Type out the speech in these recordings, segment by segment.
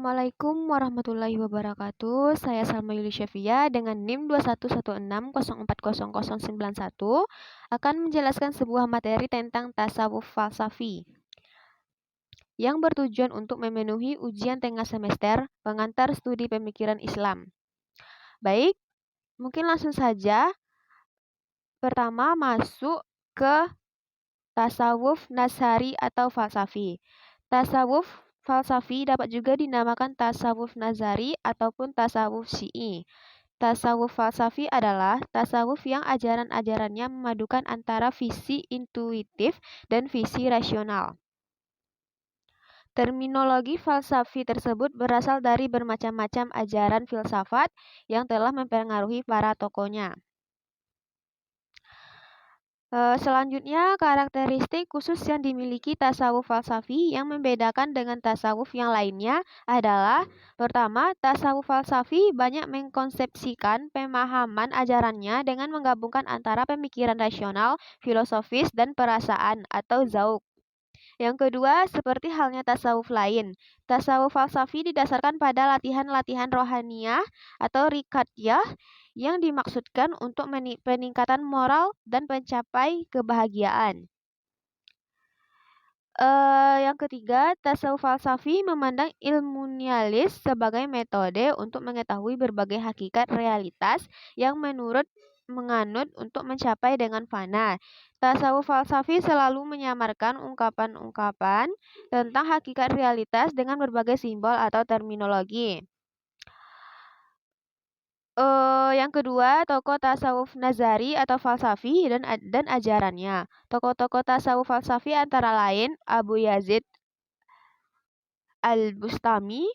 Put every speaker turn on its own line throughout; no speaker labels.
Assalamualaikum warahmatullahi wabarakatuh. Saya Salma Yuli Syafia dengan NIM 2116040091 akan menjelaskan sebuah materi tentang tasawuf falsafi yang bertujuan untuk memenuhi ujian tengah semester pengantar studi pemikiran Islam. Baik, mungkin langsung saja. Pertama, masuk ke tasawuf nazari atau falsafi. Tasawuf falsafi dapat juga dinamakan tasawuf nazari ataupun tasawuf syi'i. Tasawuf falsafi adalah tasawuf yang ajaran-ajarannya memadukan antara visi intuitif dan visi rasional. Terminologi falsafi tersebut berasal dari bermacam-macam ajaran filsafat yang telah mempengaruhi para tokohnya. Selanjutnya, karakteristik khusus yang dimiliki tasawuf falsafi yang membedakan dengan tasawuf yang lainnya adalah: pertama, tasawuf falsafi banyak mengkonsepsikan pemahaman ajarannya dengan menggabungkan antara pemikiran rasional, filosofis, dan perasaan atau zauq. Yang kedua, seperti halnya tasawuf lain, tasawuf falsafi didasarkan pada latihan-latihan rohaniyah atau rikadiyah yang dimaksudkan untuk peningkatan moral dan mencapai kebahagiaan. Yang ketiga, tasawuf falsafi memandang ilmunialis sebagai metode untuk mengetahui berbagai hakikat realitas yang menganut untuk mencapai dengan fana. Tasawuf falsafi selalu menyamarkan ungkapan-ungkapan tentang hakikat realitas dengan berbagai simbol atau terminologi. Yang kedua, tokoh tasawuf nazari atau falsafi dan ajarannya. Tokoh-tokoh tasawuf falsafi antara lain Abu Yazid Al-Bustami,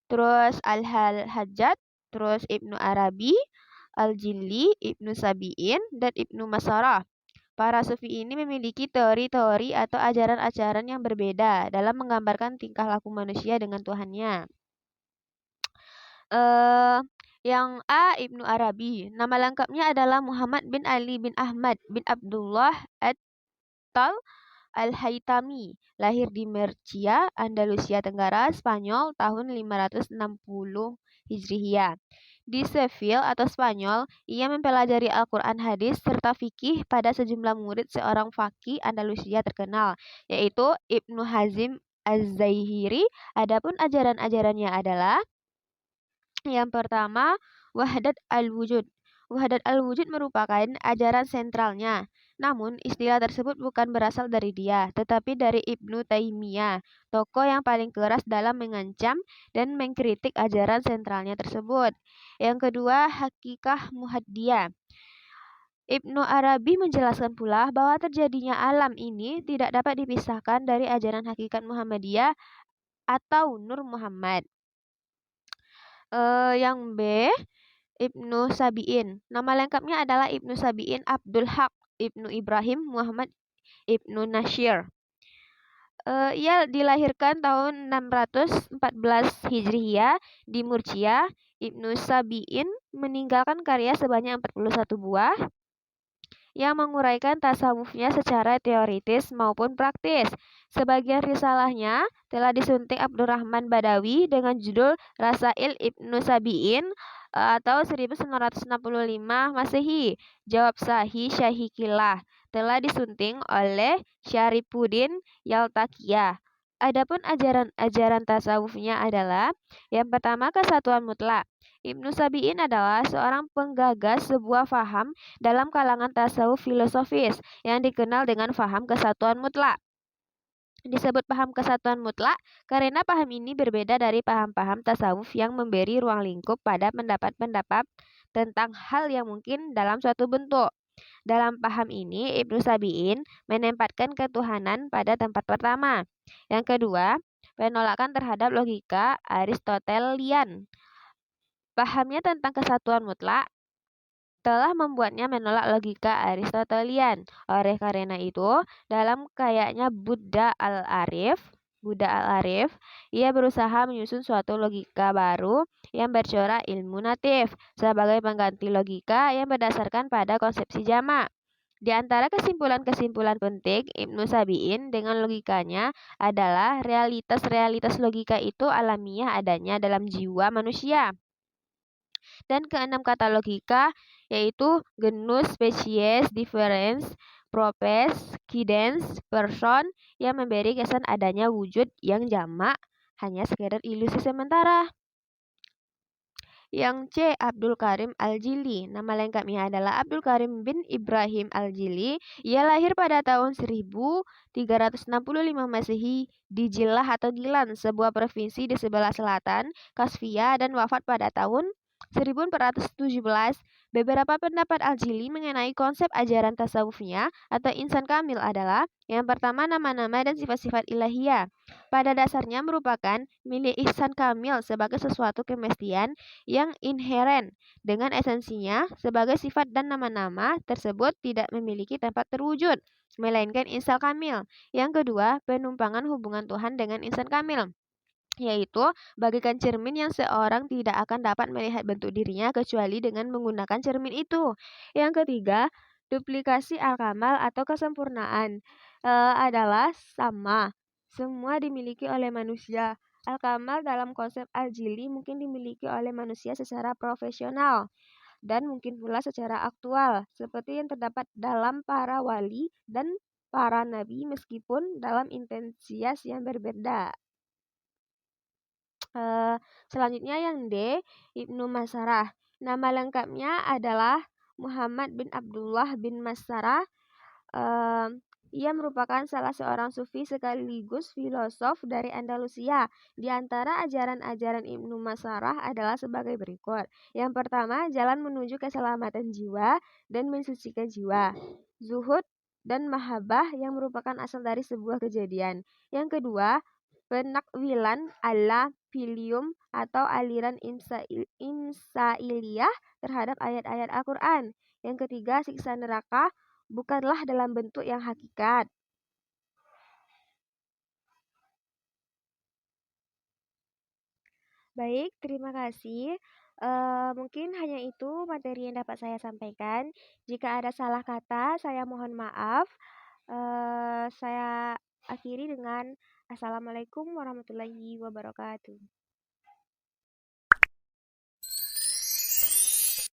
terus Al-Hajjaj, terus Ibnu Arabi, Al-Jilli, Ibnu Sabi'in, dan Ibnu Masarah. Para sufi ini memiliki teori-teori atau ajaran-ajaran yang berbeda dalam menggambarkan tingkah laku manusia dengan Tuhannya. Yang A. Ibnu Arabi. Nama lengkapnya adalah Muhammad bin Ali bin Ahmad bin Abdullah At-Tal Al-Haytami. Lahir di Murcia, Andalusia Tenggara, Spanyol tahun 560 Hijriyah. Di Seville atau Spanyol, ia mempelajari Al-Quran, hadis, serta fikih pada sejumlah murid seorang faqih Andalusia terkenal, yaitu Ibnu Hazim Az-Zahiri. Adapun ajaran-ajarannya adalah: yang pertama, Wahdat al-Wujud. Wahdat al-Wujud merupakan ajaran sentralnya. Namun, istilah tersebut bukan berasal dari dia, tetapi dari Ibnu Taimiyah, tokoh yang paling keras dalam mengancam dan mengkritik ajaran sentralnya tersebut. Yang kedua, Hakikah Muhaddiyah. Ibnu Arabi menjelaskan pula bahwa terjadinya alam ini tidak dapat dipisahkan dari ajaran hakikat Muhammadiyah atau Nur Muhammad. Yang B, Ibnu Sabi'in. Nama lengkapnya adalah Ibnu Sabi'in Abdul Haq Ibnu Ibrahim Muhammad Ibnu Nasyir. Ia dilahirkan tahun 614 Hijriyah di Murcia. Ibnu Sabi'in meninggalkan karya sebanyak 41 buah yang menguraikan tasawufnya secara teoritis maupun praktis. Sebagian risalahnya telah disunting Abdurrahman Badawi dengan judul Rasail Ibnu Sabi'in atau 1965 Masehi. Jawab Sahih Syahikillah telah disunting oleh Syarifuddin Yaltakiyah. Adapun ajaran-ajaran tasawufnya adalah: yang pertama, kesatuan mutlak. Ibnu Sabi'in adalah seorang penggagas sebuah faham dalam kalangan tasawuf filosofis yang dikenal dengan faham kesatuan mutlak. Disebut paham kesatuan mutlak karena paham ini berbeda dari paham-paham tasawuf yang memberi ruang lingkup pada pendapat-pendapat tentang hal yang mungkin dalam suatu bentuk. Dalam paham ini, Ibnu Sabi'in menempatkan ketuhanan pada tempat pertama. Yang kedua, penolakan terhadap logika Aristotelian. Pahamnya tentang kesatuan mutlak telah membuatnya menolak logika Aristotelian. Oleh karena itu, dalam karyanya Buddha Al-Arif, ia berusaha menyusun suatu logika baru yang bercorak ilmu natif sebagai pengganti logika yang berdasarkan pada konsepsi jamak. Di antara kesimpulan-kesimpulan penting Ibnu Sabi'in dengan logikanya adalah realitas-realitas logika itu alamiah adanya dalam jiwa manusia. Dan keenam kata logika yaitu genus, spesies, difference, propes, kidens, person yang memberi kesan adanya wujud yang jamak hanya sekedar ilusi sementara. Yang C. Abdul Karim Al-Jili. Nama lengkapnya adalah Abdul Karim bin Ibrahim Al-Jili. Ia lahir pada tahun 1365 Masehi di Jilah atau Gilan, sebuah provinsi di sebelah selatan Kasvia, dan wafat pada tahun 1417. Beberapa pendapat Al-Jili mengenai konsep ajaran tasawufnya atau insan kamil adalah: yang pertama, nama-nama dan sifat-sifat ilahiyah. Pada dasarnya merupakan milik ihsan kamil sebagai sesuatu kemestian yang inheren dengan esensinya sebagai sifat, dan nama-nama tersebut tidak memiliki tempat terwujud, melainkan insan kamil. Yang kedua, penumpangan hubungan Tuhan dengan insan kamil, yaitu bagikan cermin yang seorang tidak akan dapat melihat bentuk dirinya kecuali dengan menggunakan cermin itu. Yang ketiga, duplikasi al-kamal atau kesempurnaan adalah sama, semua dimiliki oleh manusia. Al-kamal dalam konsep Al-Jili mungkin dimiliki oleh manusia secara profesional dan mungkin pula secara aktual, seperti yang terdapat dalam para wali dan para nabi meskipun dalam intensitas yang berbeda. Selanjutnya yang D, Ibnu Masarah. Nama lengkapnya adalah Muhammad bin Abdullah bin Masarah. Ia merupakan salah seorang sufi sekaligus filosof dari Andalusia. Di antara ajaran-ajaran Ibnu Masarah adalah sebagai berikut. Yang pertama, jalan menuju keselamatan jiwa dan mensucikan jiwa. Zuhud dan mahabbah yang merupakan asal dari sebuah kejadian. Yang kedua, penakwilan ala filium atau aliran insailiyah terhadap ayat-ayat Al-Quran. Yang ketiga, siksa neraka bukanlah dalam bentuk yang hakikat. Baik, terima kasih. Mungkin hanya itu materi yang dapat saya sampaikan. Jika ada salah kata, saya mohon maaf. Saya akhiri dengan Assalamualaikum warahmatullahi wabarakatuh.